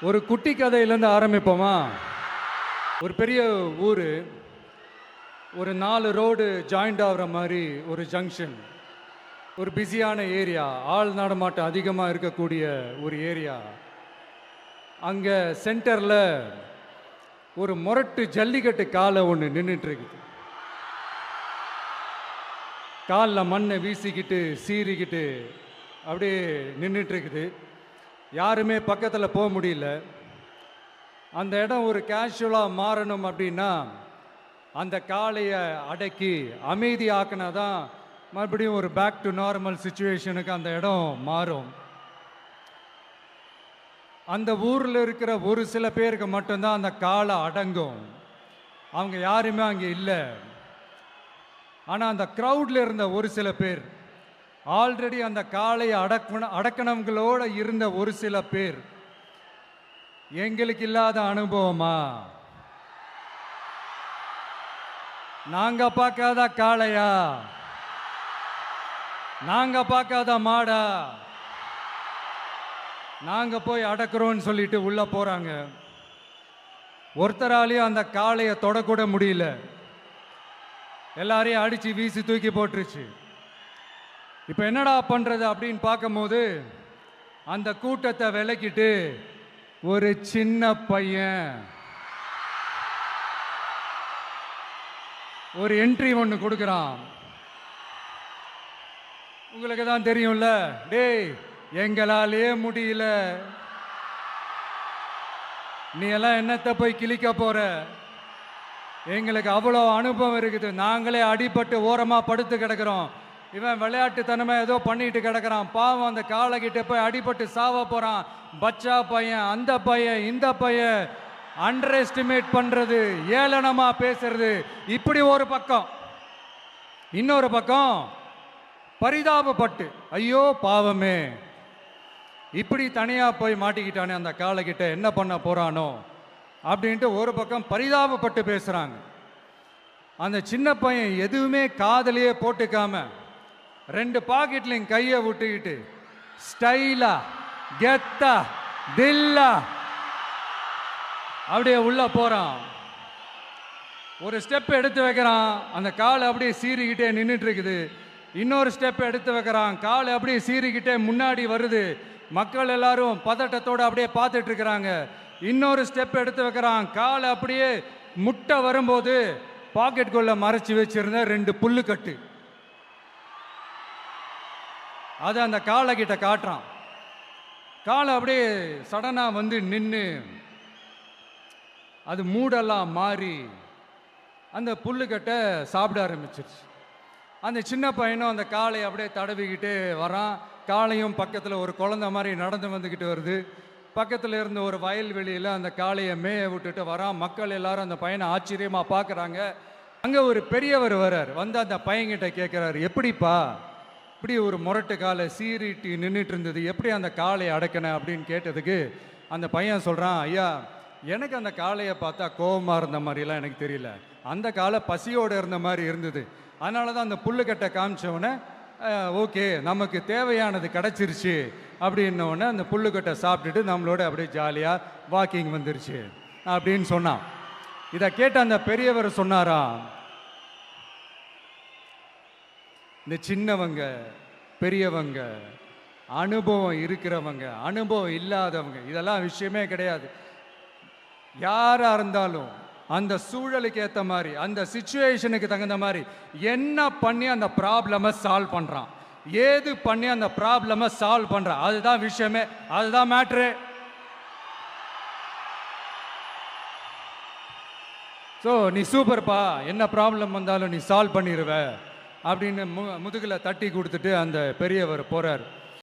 ஒரு குட்டி கதையிலேருந்து ஆரம்பிப்போமா? ஒரு பெரிய ஊர், ஒரு 4 ரோடு ஜாயிண்ட் ஆகிற மாதிரி ஒரு ஜங்ஷன், ஒரு பிஸியான ஏரியா, ஆள் நடமாட்டம் அதிகமாக இருக்கக்கூடிய ஒரு ஏரியா. அங்கே சென்டரில் ஒரு முரட்டு ஜல்லிக்கட்டு காலை ஒன்று நின்றுட்டுருக்குது. காலில் மண்ணை வீசிக்கிட்டு சீறிக்கிட்டு அப்படியே நின்றுட்டுருக்குது. யாருமே பக்கத்தில் போக முடியல. அந்த இடம் ஒரு கேஷுவலாக மாறணும் அப்படின்னா அந்த காளையை அடக்கி அமைதி ஆக்கினா தான் மறுபடியும் ஒரு பேக் டு நார்மல் சுச்சுவேஷனுக்கு அந்த இடம் மாறும். அந்த ஊரில் இருக்கிற ஒரு சில பேருக்கு மட்டும்தான் அந்த காளை அடங்கும். அவங்க யாருமே அங்கே இல்லை. ஆனால் அந்த க்ரௌடில் இருந்த ஒரு சில பேர், ஆல்ரெடி அந்த காளையை அடக்கணங்களோடு இருந்த ஒரு சில பேர், எங்களுக்கு இல்லாத அனுபவமா? நாங்க பார்க்காத காளையா? நாங்க பார்க்காத மாடா? நாங்க போய் அடக்குறோம்னு சொல்லிட்டு உள்ள போறாங்க. ஒருத்தராலையும் அந்த காளையை தொடக்கூட முடியல. எல்லாரையும் அடிச்சு வீசி தூக்கி போட்டுருச்சு. இப்போ என்னடா பண்றது அப்படின்னு பார்க்கும்போது அந்த கூட்டத்தை விலக்கிட்டு ஒரு சின்ன பையன் ஒரு என்ட்ரி ஒன்று கொடுக்குறான். உங்களுக்கு தான் தெரியும்ல, டேய் எங்களாலே முடியல, நீ எல்லாம் என்னத்தை போய் கிழிக்க போற? எங்களுக்கு அவ்வளோ அனுபவம் இருக்குது, நாங்களே அடிபட்டு ஓரமாக படுத்து கிடக்கிறோம். இவன் விளையாட்டுத்தனமா ஏதோ பண்ணிட்டு கிடக்கிறான், பாவம் அந்த காளைகிட்ட போய் அடிபட்டு சாவ போறான். பச்சா பையன், அந்த பையன், இந்த பையன், அண்டர் எஸ்டிமேட் பண்றது, ஏளனமா பேசுறது, இப்படி ஒரு பக்கம். இன்னொரு பக்கம் பரிதாபப்பட்டு, ஐயோ பாவமே, இப்படி தனியா போய் மாட்டிக்கிட்டானே அந்த காளைகிட்ட, என்ன பண்ண போறானோ அப்படின்ட்டு ஒரு பக்கம் பரிதாபப்பட்டு பேசுறாங்க. அந்த சின்ன பையன் எதுவுமே காதலையே போட்டுக்காம 2 பாக்கெட்லையும் கையை விட்டுக்கிட்டு ஸ்டைலா கெத்தா தில்லா அப்படியே உள்ள போறான். ஒரு ஸ்டெப் எடுத்து வைக்கிறான், அந்த கால் அப்படியே சீறிக்கிட்டே நின்றுட்டு இருக்குது. இன்னொரு ஸ்டெப் எடுத்து வைக்கிறான், கால் அப்படியே சீறிக்கிட்டே முன்னாடி வருது. மக்கள் எல்லாரும் பதட்டத்தோடு அப்படியே பார்த்துட்டு இருக்கிறாங்க. இன்னொரு ஸ்டெப் எடுத்து வைக்கிறான், கால் அப்படியே முட்டை வரும்போது பாக்கெட்டுக்குள்ள மறைச்சி வச்சிருந்த 2 புல்லுக்கட்டு அதை அந்த காளை கிட்ட காட்டுறான். காளை அப்படியே சடனா வந்து நின்று அது மூடெல்லாம் மாறி அந்த புல்லுக்கட்டை சாப்பிட ஆரம்பிச்சிருச்சு. அந்த சின்ன பையனும் அந்த காளையை அப்படியே தடவிக்கிட்டே வரான். காளையும் பக்கத்தில் ஒரு குழந்தை மாதிரி நடந்து வந்துக்கிட்டு வருது. பக்கத்தில் இருந்த ஒரு வயல்வெளியில் அந்த காளையை மேய விட்டுட்டு வரான். மக்கள் எல்லாரும் அந்த பையனை ஆச்சரியமாக பார்க்குறாங்க. அங்கே ஒரு பெரியவர் வர்றார். வந்து அந்த பையன்கிட்ட கேட்குறாரு, எப்படிப்பா இப்படி ஒரு முரட்டு காலை சீறிட்டு நின்றுட்டு இருந்தது, எப்படி அந்த காளையை அடக்கின அப்படின்னு கேட்டதுக்கு அந்த பையன் சொல்கிறான், ஐயா எனக்கு அந்த காளையை பார்த்தா கோபமாக இருந்த மாதிரிலாம் எனக்கு தெரியல, அந்த காலை பசியோடு இருந்த மாதிரி இருந்தது, அதனால தான் அந்த புல்லுக்கட்டை காமிச்சவொடனே ஓகே நமக்கு தேவையானது கிடச்சிருச்சு அப்படின்னோடனே அந்த புல்லுக்கட்டை சாப்பிட்டுட்டு நம்மளோட அப்படியே ஜாலியாக வாக்கிங் வந்துருச்சு அப்படின்னு சொன்னான். இதை கேட்ட அந்த பெரியவர் சொன்னாராம், இந்த சின்னவங்க பெரியவங்க, அனுபவம் இருக்கிறவங்க அனுபவம் இல்லாதவங்க இதெல்லாம் விஷயமே கிடையாது. யாராக இருந்தாலும் அந்த சூழலுக்கு ஏற்ற மாதிரி, அந்த சிச்சுவேஷனுக்கு தகுந்த மாதிரி என்ன பண்ணி அந்த ப்ராப்ளமை சால்வ் பண்ணுறான், ஏது பண்ணி அந்த ப்ராப்ளமை சால்வ் பண்ணுறான், அதுதான் விஷயமே, அதுதான் மேட்ரு. ஸோ நீ சூப்பர்ப்பா, என்ன ப்ராப்ளம் வந்தாலும் நீ சால்வ் பண்ணிடுவ அப்படின்னு முதுகில் தட்டி கொடுத்துட்டு அந்த பெரியவர் போகிறார்.